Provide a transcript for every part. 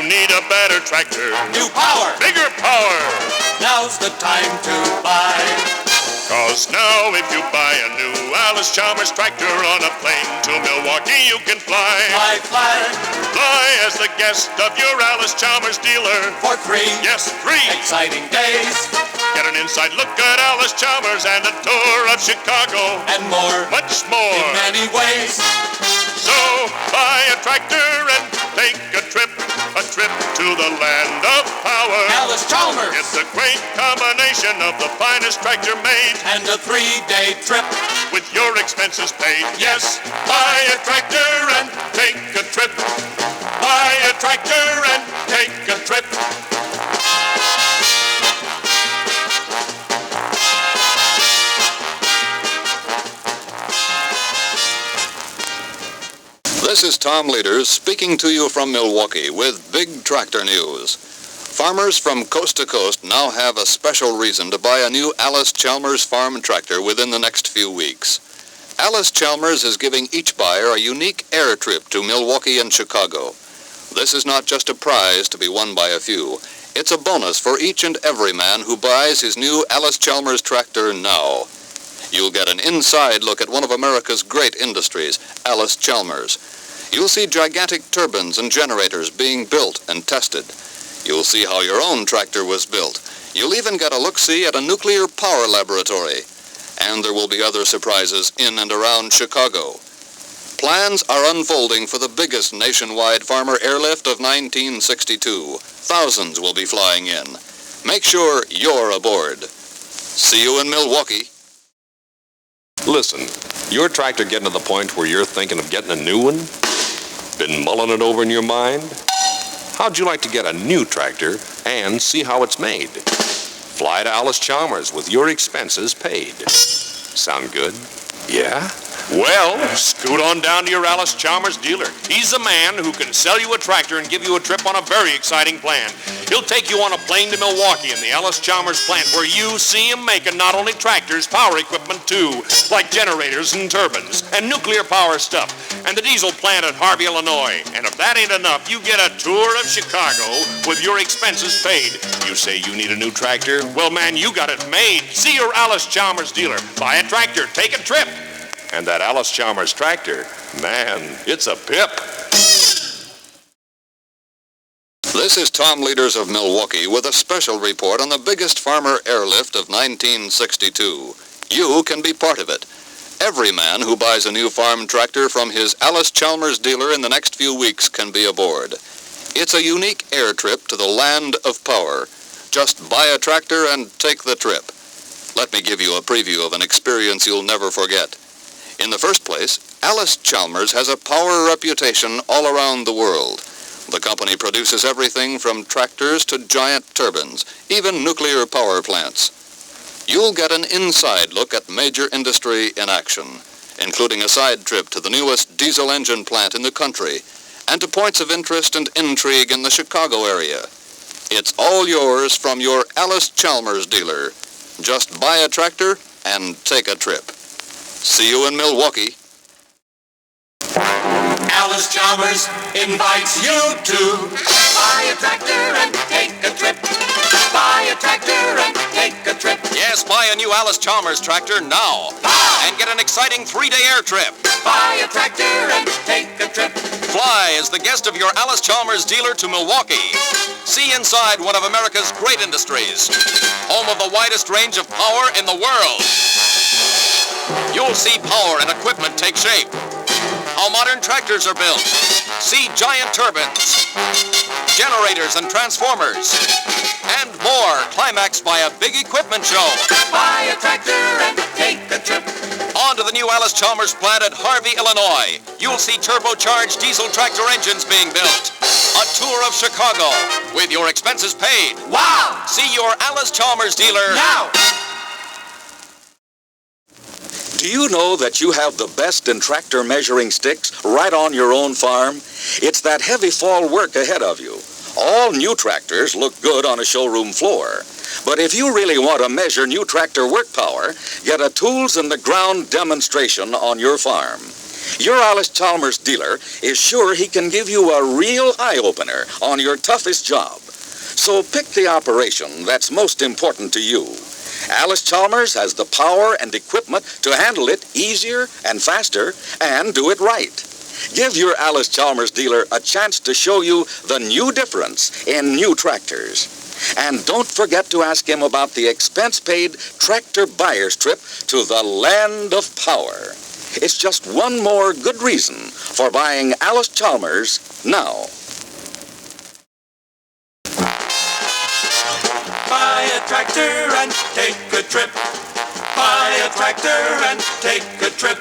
need a better tractor. New power, Bigger power. now's the time to buy. 'Cause now if you buy a new Allis Chalmers tractor on a plane to Milwaukee, you can fly. Fly, fly, Fly as the guest of your Allis Chalmers dealer. for 3 Yes, 3 exciting days. Get an inside look at Allis Chalmers and a tour of Chicago. And more, Much more. in many ways. So buy a tractor and take a trip to the land of power. Allis Chalmers, It's a great combination of the finest tractor made and a 3-day trip. with your expenses paid. Yes, buy a tractor and take a trip. Buy a tractor and take a trip. This is Tom Leaders speaking to you from Milwaukee with big tractor news. Farmers from coast to coast now have a special reason to buy a new Allis Chalmers farm tractor within the next few weeks. Allis Chalmers is giving each buyer a unique air trip to Milwaukee and Chicago. This is not just a prize to be won by a few. It's a bonus for each and every man who buys his new Allis Chalmers tractor now. You'll get an inside look at one of America's great industries, Allis Chalmers. You'll see gigantic turbines and generators being built and tested. You'll see how your own tractor was built. You'll even get a look-see at a nuclear power laboratory. And there will be other surprises in and around Chicago. Plans are unfolding for the biggest nationwide farmer airlift of 1962. Thousands will be flying in. Make sure you're aboard. See you in Milwaukee. Listen, your tractor getting to the point where you're thinking of getting a new one? Been mulling it over in your mind? How'd you like to get a new tractor and see how it's made? Fly to Allis Chalmers with your expenses paid. Sound good? Yeah? Well, scoot on down to your Allis Chalmers dealer. He's the man who can sell you a tractor and give you a trip on a very exciting plan. He'll take you on a plane to Milwaukee in the Allis Chalmers plant where you see him making not only tractors, power equipment too, like generators and turbines and nuclear power stuff, and the diesel plant at Harvey, Illinois. And if that ain't enough, you get a tour of Chicago with your expenses paid. You say you need a new tractor? Well, man, you got it made. See your Allis Chalmers dealer. Buy a tractor, take a trip. And that Allis Chalmers tractor, man, it's a pip. This is Tom Leaders of Milwaukee with a special report on the biggest farmer airlift of 1962. You can be part of it. Every man who buys a new farm tractor from his Allis Chalmers dealer in the next few weeks can be aboard. It's a unique air trip to the land of power. Just buy a tractor and take the trip. Let me give you a preview of an experience you'll never forget. In the first place, Allis Chalmers has a power reputation all around the world. The company produces everything from tractors to giant turbines, even nuclear power plants. You'll get an inside look at major industry in action, including a side trip to the newest diesel engine plant in the country and to points of interest and intrigue in the Chicago area. It's all yours from your Allis Chalmers dealer. Just buy a tractor and take a trip. See you in Milwaukee. Allis Chalmers invites you to buy a tractor and take a trip. Buy a tractor and take a trip. Yes, buy a new Allis Chalmers tractor now. And get an exciting 3-day air trip. Buy a tractor and take a trip. Fly as the guest of your Allis Chalmers dealer to Milwaukee. See inside one of America's great industries. Home of the widest range of power in the world. You'll see power and equipment take shape. How modern tractors are built. See giant turbines, generators and transformers, and more, climaxed by a big equipment show. Buy a tractor and take a trip. On to the new Allis Chalmers plant at Harvey, Illinois. You'll see turbocharged diesel tractor engines being built. A tour of Chicago with your expenses paid. Wow! See your Allis Chalmers dealer Now! Do you know that you have the best in tractor measuring sticks right on your own farm? It's that heavy fall work ahead of you. All new tractors look good on a showroom floor. But if you really want to measure new tractor work power, get a tools in the ground demonstration on your farm. Your Allis Chalmers dealer is sure he can give you a real eye-opener on your toughest job. So pick the operation that's most important to you. Allis Chalmers has the power and equipment to handle it easier and faster and do it right. Give your Allis Chalmers dealer a chance to show you the new difference in new tractors. And don't forget to ask him about the expense-paid tractor buyer's trip to the land of power. It's just one more good reason for buying Allis Chalmers now. Buy a tractor and take a trip. Buy a tractor and take a trip.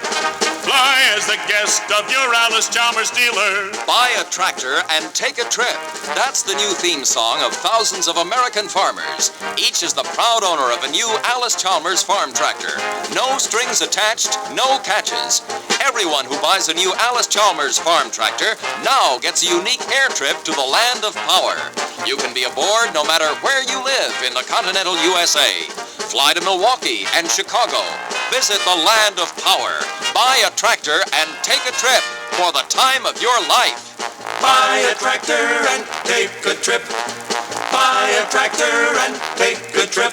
Fly as the guest of your Allis Chalmers dealer. Buy a tractor and take a trip. That's the new theme song of thousands of American farmers. Each is the proud owner of a new Allis Chalmers farm tractor. No strings attached, no catches. Everyone who buys a new Allis Chalmers farm tractor now gets a unique air trip to the land of power. You can be aboard no matter where you live in the continental USA. Fly to Milwaukee and Chicago. Visit the land of power. Buy a tractor and take a trip for the time of your life. Buy a tractor and take a trip. Buy a tractor and take a trip.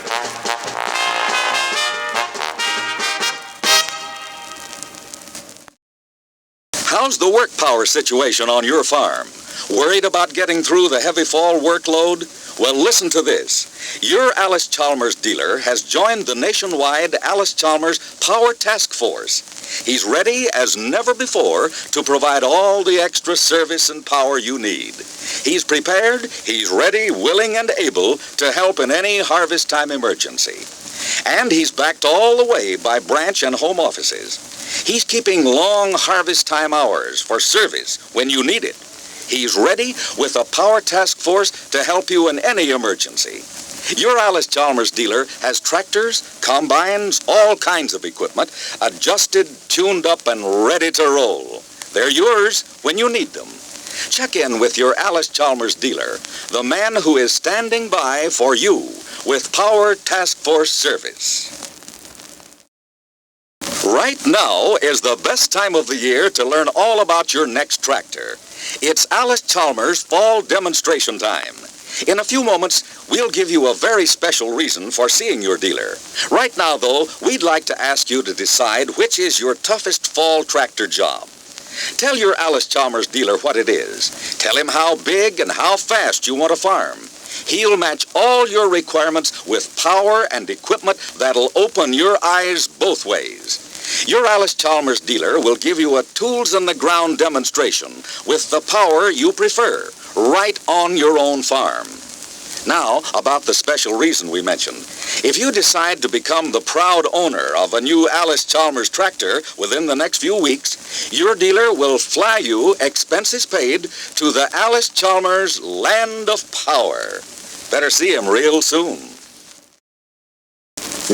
How's the work power situation on your farm? Worried about getting through the heavy fall workload? Well, listen to this. Your Allis Chalmers dealer has joined the nationwide Allis Chalmers Power Task Force. He's ready as never before to provide all the extra service and power you need. He's prepared, he's ready, willing, and able to help in any harvest time emergency. And he's backed all the way by branch and home offices. He's keeping long harvest time hours for service when you need it. He's ready with a power task force to help you in any emergency. Your Allis Chalmers dealer has tractors, combines, all kinds of equipment, adjusted, tuned up, and ready to roll. They're yours when you need them. Check in with your Allis Chalmers dealer, the man who is standing by for you with Power Task Force service. Right now is the best time of the year to learn all about your next tractor. It's Allis Chalmers Fall Demonstration Time. In a few moments, we'll give you a very special reason for seeing your dealer. Right now, though, we'd like to ask you to decide which is your toughest fall tractor job. Tell your Allis Chalmers dealer what it is. Tell him how big and how fast you want to farm. He'll match all your requirements with power and equipment that'll open your eyes both ways. Your Allis Chalmers dealer will give you a tools-on-the-ground demonstration with the power you prefer, right on your own farm. Now, about the special reason we mentioned. If you decide to become the proud owner of a new Allis Chalmers tractor within the next few weeks, your dealer will fly you, expenses paid, to the Allis Chalmers Land of Power. Better see him real soon.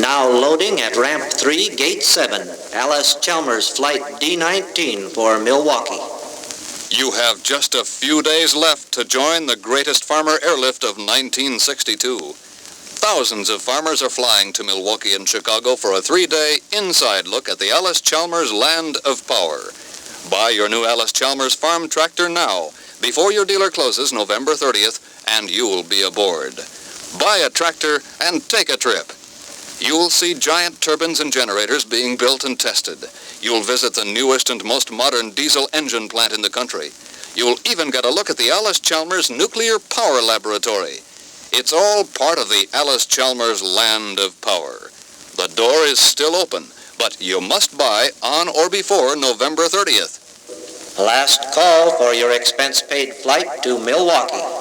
Now loading at Ramp 3, Gate 7, Allis Chalmers Flight D-19 for Milwaukee. You have just a few days left to join the greatest farmer airlift of 1962. Thousands of farmers are flying to Milwaukee and Chicago for a 3-day inside look at the Allis Chalmers Land of Power. Buy your new Allis Chalmers farm tractor now, before your dealer closes November 30th, and you'll be aboard. Buy a tractor and take a trip. You'll see giant turbines and generators being built and tested. You'll visit the newest and most modern diesel engine plant in the country. You'll even get a look at the Allis Chalmers Nuclear Power Laboratory. It's all part of the Allis Chalmers Land of Power. The door is still open, but you must buy on or before November 30th. Last call for your expense-paid flight to Milwaukee.